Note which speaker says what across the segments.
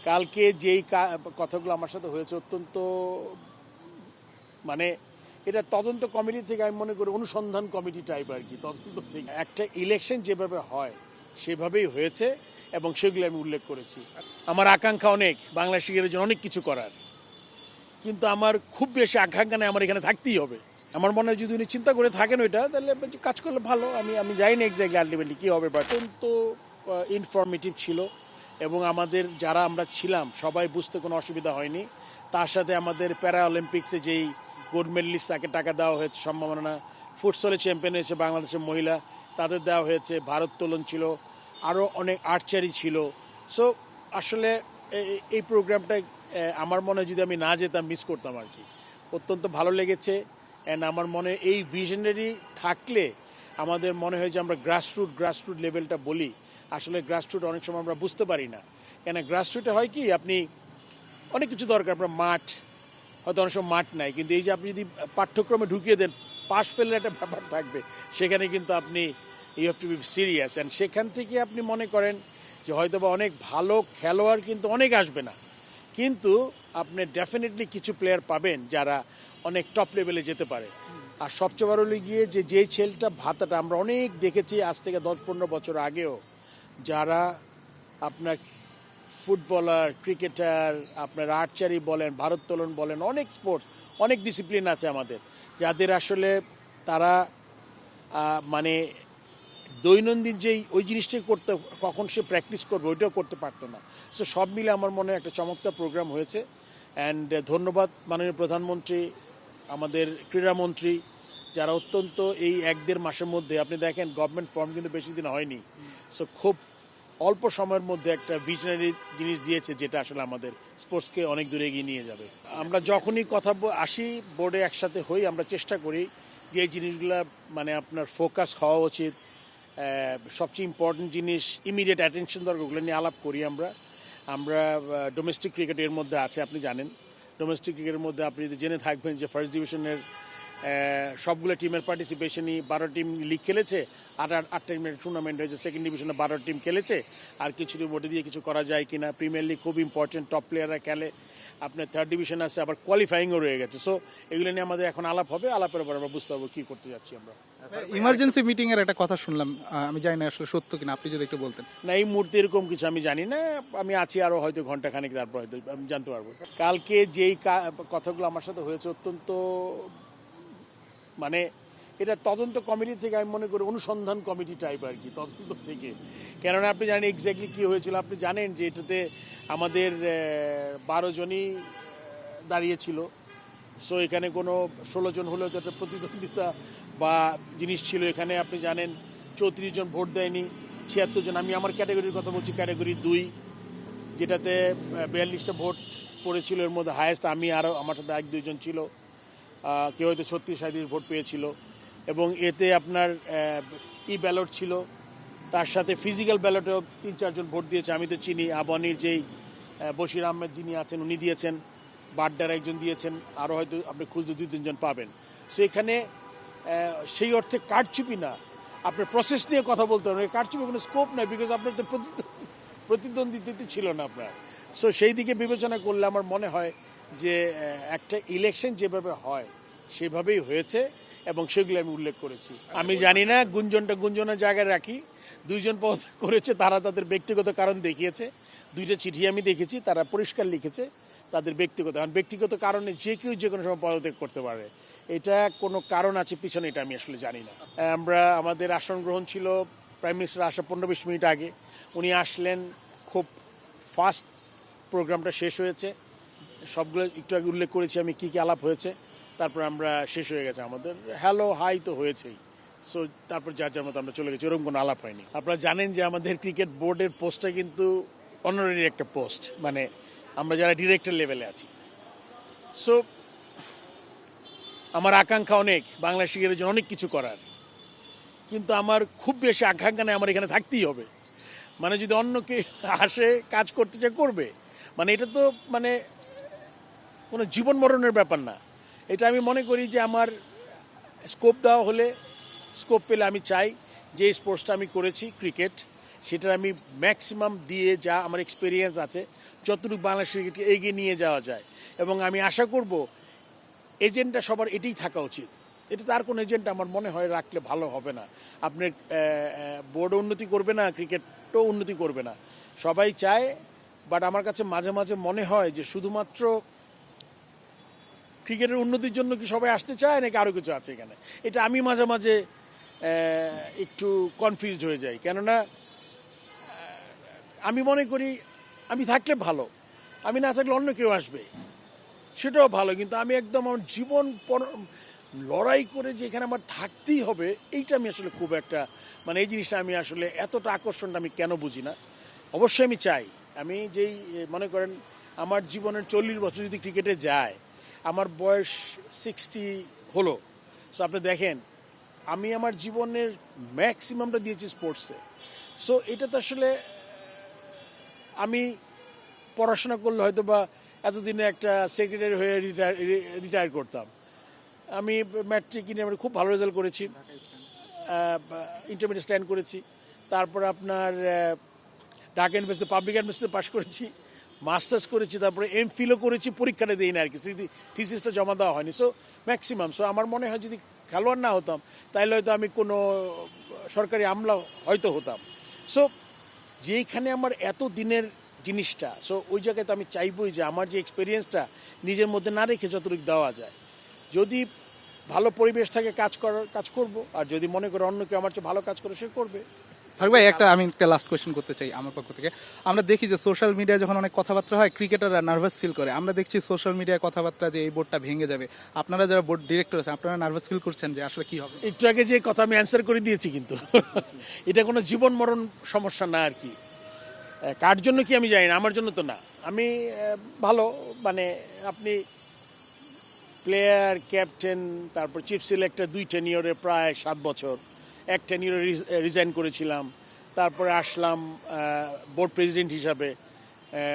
Speaker 1: কালকে যেই কথাগুলো আমার সাথে হয়েছে অত্যন্ত মানে এটা তদন্ত কমিটি থেকে আমি মনে করি অনুসন্ধান কমিটি টাইপ আর কি, তদন্ত থেকে একটা ইলেকশন যেভাবে হয় সেভাবেই হয়েছে এবং সেগুলো আমি উল্লেখ করেছি। আমার আকাঙ্ক্ষা অনেক, বাংলাদেশ ক্রিকেটের জন্য অনেক কিছু করার, কিন্তু আমার খুব বেশি আকাঙ্ক্ষা নেই, আমার এখানে থাকতেই হবে। আমার মনে হয় যদি উনি চিন্তা করে থাকেন ওইটা, তাহলে কাজ করলে ভালো। আমি জানি না এক্স্যাক্টলি আলটিমেটলি কী হবে, বাট অত্যন্ত ইনফরমেটিভ ছিল এবং আমাদের যারা আমরা ছিলাম সবাই বুঝতে কোনো অসুবিধা হয়নি। তার সাথে আমাদের প্যারা অলিম্পিক্সে যেই গোল্ড মেডেলিস্ট তাকে টাকা দেওয়া হয়েছে, সম্মাননা। ফুটসলে চ্যাম্পিয়ন হয়েছে বাংলাদেশের মহিলা, তাদের দেওয়া হয়েছে। ভারোত্তোলন ছিল, আরও অনেক আর্চারি ছিল। সো আসলে এই প্রোগ্রামটা আমার মনে হয় যদি আমি না যেতাম মিস করতাম আর কি। অত্যন্ত ভালো লেগেছে। অ্যান্ড আমার মনে এই ভিশনারি থাকলে আমাদের মনে হয় যে আমরা গ্রাসরুট লেভেলটা বলি, আসলে গ্রাসরুট অনেক সময় আমরা বুঝতে পারি না। কেন গ্রাসরুটে হয় কি, আপনি অনেক কিছু দরকার, আপনার মাঠ হয়তো অনেক সময় মাঠ নাই, কিন্তু এই যে আপনি যদি পাঠ্যক্রমে ঢুকিয়ে দেন, পাশ ফেলের একটা ব্যাপার থাকবে, সেখানে কিন্তু আপনি you have to be serious. And সেখান থেকে আপনি মনে করেন যে হয়তো বা অনেক ভালো খেলোয়াড় কিন্তু অনেক আসবে না, কিন্তু আপনি ডেফিনেটলি কিছু প্লেয়ার পাবেন যারা অনেক টপ লেভেলে যেতে পারে। আর সবচেয়ে বড় হলে গিয়ে যে ছেলেটা ভাতাটা আমরা অনেক দেখেছি আজ থেকে 10-15 বছর আগেও, যারা আপনার ফুটবলার, ক্রিকেটার, আপনার আর্চারি বলেন, ভারোত্তোলন বলেন, অনেক স্পোর্টস, অনেক ডিসিপ্লিন আছে আমাদের, যাদের আসলে তারা মানে দৈনন্দিন যেই ওই জিনিসটাই করতে, কখন সে প্র্যাকটিস করবে ওইটাও করতে পারতো না। সো সব মিলে আমার মনে হয় একটা চমৎকার প্রোগ্রাম হয়েছে। অ্যান্ড ধন্যবাদ মাননীয় প্রধানমন্ত্রী, আমাদের ক্রীড়ামন্ত্রী, যারা অত্যন্ত এই 1-1.5 মাসের মধ্যে, আপনি দেখেন গভর্নমেন্ট ফর্ম কিন্তু বেশি দিন হয়নি, সো খুব অল্প সময়ের মধ্যে একটা ভিশনারি জিনিস দিয়েছে, যেটা আসলে আমাদের স্পোর্টসকে অনেক দূরে এগিয়ে নিয়ে যাবে। আমরা যখনই কথা আসি বোর্ডে একসাথে হই, আমরা চেষ্টা করি যে এই জিনিসগুলো মানে আপনার ফোকাস হওয়া উচিত, সবচেয়ে ইম্পর্টেন্ট জিনিস ইমিডিয়েট অ্যাটেনশন দরকার, ওগুলো নিয়ে আলাপ করি আমরা ডোমেস্টিক ক্রিকেটের মধ্যে আছে, আপনি জানেন ডোমেস্টিক ক্রিকেটের মধ্যে আপনি যদি জেনে থাকবেন যে ফার্স্ট ডিভিশনের সবগুলো টিমের পার্টিসিপেশনই 12 টিম লিগ খেলেছে, আর 8 টিমের টুর্নামেন্ট হয়েছে। সেকেন্ড ডিভিশনে 12 টিম খেলেছে, আর কিছু ওটা দিয়ে কিছু করা যায় কিনা। প্রিমিয়ার লিগ খুব ইম্পর্টেন্ট, টপ প্লেয়াররা খেলে। আপনার থার্ড ডিভিশন আছে, আবার কোয়ালিফাইংও রয়ে গেছে। সো এগুলো নিয়ে আমাদের এখন আলাপ হবে, আলাপের পর আমরা বুঝতে পারবো কী করতে যাচ্ছি আমরা।
Speaker 2: ইমার্জেন্সি মিটিং এর একটা কথা শুনলাম, আমি জানি না আসলে সত্য কিনা, আপনি যদি একটু বলতেন।
Speaker 1: না, এই মুহূর্তে এরকম কিছু আমি জানি না, আমি আছি আরও হয়তো ঘন্টাখানেক, তারপর হয়তো আমি জানতে পারবো। কালকে যেই কথাগুলো আমার সাথে হয়েছে অত্যন্ত মানে এটা তদন্ত কমিটি থেকে আমি মনে করি অনুসন্ধান কমিটি টাইপ আর কি, তদন্ত থেকে। কেননা আপনি জানেন এক্স্যাক্টলি কী হয়েছিল, আপনি জানেন যে এটাতে আমাদের 12 জনই দাঁড়িয়েছিল। সো এখানে কোনো 16 জন হলেও তো একটা প্রতিদ্বন্দ্বিতা বা জিনিস ছিল। এখানে আপনি জানেন 34 জন ভোট দেয়নি, 76 জন। আমি আমার ক্যাটাগরির কথা বলছি, ক্যাটাগরি 2, যেটাতে 42টা ভোট পড়েছিল। এর মধ্যে হায়েস্ট আমি, আরও আমার সাথে 1-2 জন ছিল, কেউ হয়তো 36-37 ভোট পেয়েছিল। এবং এতে আপনার ব্যালট ছিল, তার সাথে ফিজিক্যাল ব্যালটেও 3-4 জন ভোট দিয়েছে। আমি তো চিনি, আবানির যেই বশির আহমেদ যিনি আছেন উনি দিয়েছেন, বাড্ডার একজন দিয়েছেন, আরও হয়তো আপনি খুঁজতে 2-3 জন পাবেন। সো এখানে সেই অর্থে কারচুপি না, আপনার প্রসেস নিয়ে কথা বলতে হবে। কারচুপি কোনো স্কোপ নাই, বিকজ আপনার তো প্রতিদ্বন্দ্বিতা ছিল না আপনার। সো সেই দিকে বিবেচনা করলে আমার মনে হয় যে একটা ইলেকশন যেভাবে হয় সেভাবেই হয়েছে এবং সেগুলো আমি উল্লেখ করেছি। আমি জানি না, গুঞ্জনের জায়গায় রাখি। 2 জন পদত্যাগ করেছে, তারা তাদের ব্যক্তিগত কারণ দেখিয়েছে। 2টা চিঠি আমি দেখেছি, তারা পরিষ্কার লিখেছে তাদের ব্যক্তিগত কারণে যে কেউ যে কোনো সময় পদত্যাগ করতে পারে। এটা কোনো কারণ আছে পিছনে, এটা আমি আসলে জানি না। আমাদের আসন গ্রহণ ছিল প্রাইম মিনিস্টার আসা 15-20 মিনিট আগে। উনি আসলেন, খুব ফাস্ট প্রোগ্রামটা শেষ হয়েছে। সবগুলো একটু আগে উল্লেখ করেছি আমি কী কী আলাপ হয়েছে। তারপর আমরা শেষ হয়ে গেছে আমাদের, হ্যালো হাই তো হয়েছেই। সো তারপর যার মতো আমরা চলে গেছি, ওরকম কোনো আলাপ হয়নি। আপনারা জানেন যে আমাদের ক্রিকেট বোর্ডের পোস্টটা কিন্তু অনারারি একটা পোস্ট, মানে আমরা যারা ডিরেক্টর লেভেলে আছি। সো আমার আকাঙ্ক্ষা অনেক, বাংলাদেশ ক্রিকেটের জন্য অনেক কিছু করার, কিন্তু আমার খুব বেশি আকাঙ্ক্ষা নেই, আমার এখানে থাকতেই হবে। মানে যদি অন্য কে আসে কাজ করতে চায় করবে, মানে এটা তো মানে কোনো জীবন মরণের ব্যাপার না। এটা আমি মনে করি যে আমার স্কোপ দেওয়া হলে, স্কোপ পেলে আমি চাই যে স্পোর্টসটা আমি করেছি ক্রিকেট, সেটার আমি ম্যাক্সিমাম দিয়ে যা আমার এক্সপিরিয়েন্স আছে যতটুকু বাংলাদেশ ক্রিকেটকে এগিয়ে নিয়ে যাওয়া যায়। এবং আমি আশা করব এজেন্টটা সবার এটাই থাকা উচিত। এটা তার কোনো এজেন্ট আমার মনে হয় রাখলে ভালো হবে না। আপনার বোর্ড উন্নতি করবে না, ক্রিকেটও উন্নতি করবে না। সবাই চায়, বাট আমার কাছে মাঝে মাঝে মনে হয় যে শুধুমাত্র ক্রিকেটের উন্নতির জন্য কি সবাই আসতে চায় নাকি আরও কিছু আছে এখানে, এটা আমি মাঝে মাঝে একটু কনফিউজড হয়ে যাই। কেননা আমি মনে করি আমি থাকলে ভালো, আমি না থাকলে অন্য কেউ আসবে, সেটাও ভালো। কিন্তু আমি একদম আমার জীবন লড়াই করে যে এখানে আমার থাকতেই হবে, এইটা আমি আসলে খুব একটা মানে এই জিনিসটা আমি আসলে এতটা আকর্ষণটা আমি কেন বুঝি না। অবশ্যই আমি চাই, আমি যেই মনে করেন আমার জীবনের 40 বছর যদি ক্রিকেটে যায়, আমার বয়স 60 হলো। সো আপনি দেখেন আমি আমার জীবনের ম্যাক্সিমামটা দিয়েছি স্পোর্টসে। সো এটা তো আসলে আমি পড়াশোনা করলে হয়তো বা এতদিনে একটা সেক্রেটারি হয়ে রিটায়ার করতাম। আমি ম্যাট্রিক ইন্টারমিডিয়েট খুব ভালো রেজাল্ট করেছি, ইন্টারমিডিয়েট স্ট্যান্ড করেছি, তারপর আপনার ঢাকা ইউনিভার্সিটি পাবলিক ইউনিভার্সিটিতে পাশ করেছি, মাস্টার্স করেছি, তারপরে এমফিলও করেছি, পরীক্ষাটা দিই না আর কি, থিসিসটা জমা দেওয়া হয়নি। সো ম্যাক্সিমাম সো আমার মনে হয় যদি খেলোয়াড় না হতাম তাহলে হয়তো আমি কোনো সরকারি আমলা হয়তো হতাম। সো যেইখানে আমার এত দিনের জিনিসটা, সো ওই জায়গায় তো আমি চাইবই যে আমার যে এক্সপিরিয়েন্সটা নিজের মধ্যে না রেখে যতটুকু দেওয়া যায়, যদি ভালো পরিবেশ থাকে কাজ করব, আর যদি মনে করে অন্য কেউ আমার চেয়ে ভালো কাজ করে সে করবে।
Speaker 2: ফারুক ভাই, আমি একটা লাস্ট কোয়েশ্চেন করতে চাই আমার পক্ষ থেকে। আমরা দেখি যে সোশ্যাল মিডিয়ায় যখন অনেক কথাবার্তা হয় ক্রিকেটাররা নার্ভাস ফিল করে। আমরা দেখছি সোশ্যাল মিডিয়ায় কথাবার্তা যে এই বোর্ডটা ভেঙে যাবে। আপনারা যারা বোর্ড ডিরেক্টর আছেন, আপনারা নার্ভাস ফিল করছেন যে আসলে কি হবে?
Speaker 1: একটু আগে যে কথা আমি অ্যান্সার করে দিয়েছি, কিন্তু এটা কোনো জীবন মরণ সমস্যা না আর কি। কার জন্য কি আমি জানি না, আমার জন্য তো না। আমি ভালো মানে আপনি প্লেয়ার, ক্যাপ্টেন, তারপর চিফ সিলেক্টর, 2 টেনিয়রে প্রায় 7 বছর, 1 টেনিয়রে রিজাইন করেছিলাম, তারপরে আসলাম বোর্ড প্রেসিডেন্ট হিসাবে।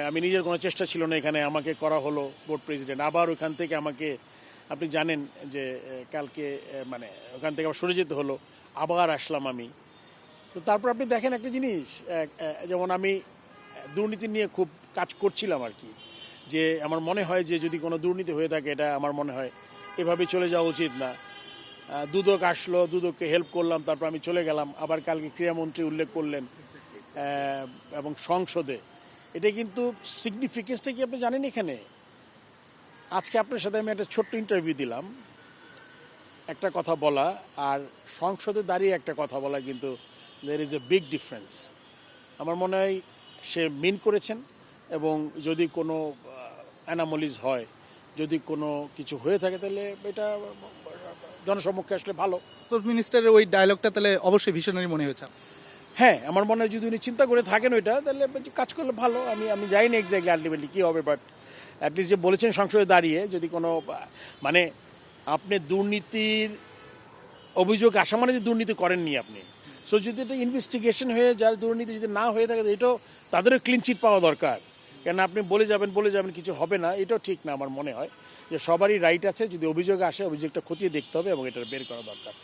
Speaker 1: আমি নিজের কোনো চেষ্টা ছিল না, এখানে আমাকে করা হলো বোর্ড প্রেসিডেন্ট। আবার ওখান থেকে আমাকে, আপনি জানেন যে কালকে মানে ওখান থেকে আবার সরে যেতে হলো, আবার আসলাম আমি। তো তারপর আপনি দেখেন একটা জিনিস, যেমন আমি দুর্নীতি নিয়ে খুব কাজ করছিলাম আর কি, যে আমার মনে হয় যে যদি কোনো দুর্নীতি হয়ে থাকে এটা আমার মনে হয় এভাবে চলে যাওয়া উচিত না। দুদক আসলো, দুদককে হেল্প করলাম, তারপর আমি চলে গেলাম। আবার কালকে ক্রীড়ামন্ত্রী উল্লেখ করলেন এবং সংসদে, এটা কিন্তু সিগনিফিকেন্সটা কি আপনি জানেন? এখানে আজকে আপনার সাথে আমি একটা ছোট্ট ইন্টারভিউ দিলাম, একটা কথা বলা আর সংসদে দাঁড়িয়ে একটা কথা বলা, কিন্তু there is a big difference. আমার মনে হয় সে মিন করেছেন, এবং যদি কোনো অ্যানামলিজ হয়, যদি কোনো কিছু হয়ে থাকে, তাহলে এটা জনসম্মুখে আসলে ভালো।
Speaker 2: স্পোর্টস মিনিস্টারের ওই ডায়লগটা তাহলে অবশ্যই ভিশনারি মনে হয়েছে।
Speaker 1: হ্যাঁ, আমার মনে হয় যদি উনি চিন্তা করে থাকেন ওইটা, তাহলে কাজ করলে ভালো। আমি জানি না এক্স্যাক্টলি আলটিমেটলি কী হবে, বাট অ্যাটলিস্ট যে বলেছেন সংসদে দাঁড়িয়ে, যদি কোনো মানে আপনি দুর্নীতির অভিযোগ আসা মানে যে দুর্নীতি করেননি আপনি, সো যদি এটা ইনভেস্টিগেশন হয়ে যার দুর্নীতি যদি না হয়ে থাকে, এটাও তাদেরও ক্লিন চিট পাওয়া দরকার। কেন আপনি বলে যাবেন কিছু হবে না, এটাও ঠিক না। আমার মনে হয় যে সবারই রাইট আছে, যদি অভিযোগ আসে অভিযোগটা খতিয়ে দেখতে হবে এবং এটা বের করা দরকার।